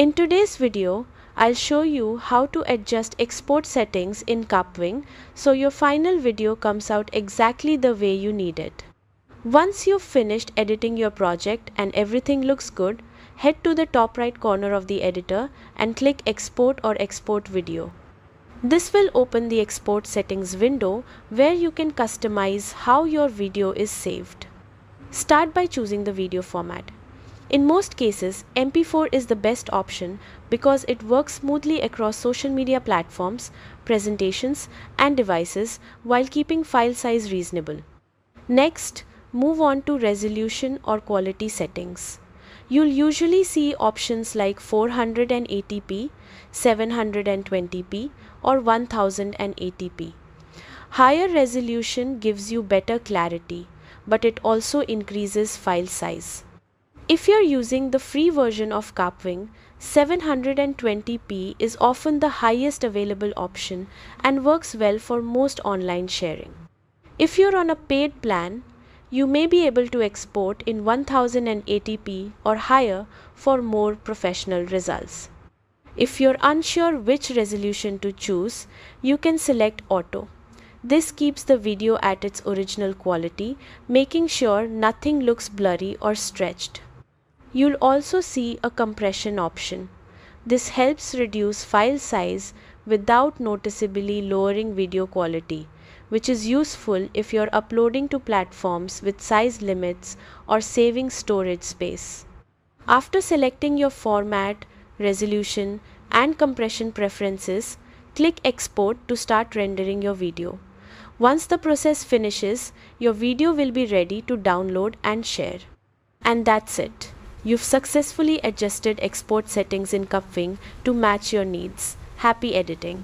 In today's video, I'll show you how to adjust export settings in Kapwing so your final video comes out exactly the way you need it. Once you've finished editing your project and everything looks good, head to the top right corner of the editor and click Export or Export Video. This will open the export settings window where you can customize how your video is saved. Start by choosing the video format. In most cases, MP4 is the best option because it works smoothly across social media platforms, presentations, and devices while keeping file size reasonable. Next, move on to resolution or quality settings. You'll usually see options like 480p, 720p, or 1080p. Higher resolution gives you better clarity, but it also increases file size. If you're using the free version of Kapwing, 720p is often the highest available option and works well for most online sharing. If you're on a paid plan, you may be able to export in 1080p or higher for more professional results. If you're unsure which resolution to choose, you can select Auto. This keeps the video at its original quality, making sure nothing looks blurry or stretched. You'll also see a compression option. This helps reduce file size without noticeably lowering video quality, which is useful if you're uploading to platforms with size limits or saving storage space. After selecting your format, resolution, and compression preferences, click Export to start rendering your video. Once the process finishes, your video will be ready to download and share. And that's it. You've successfully adjusted export settings in Kapwing to match your needs. Happy editing!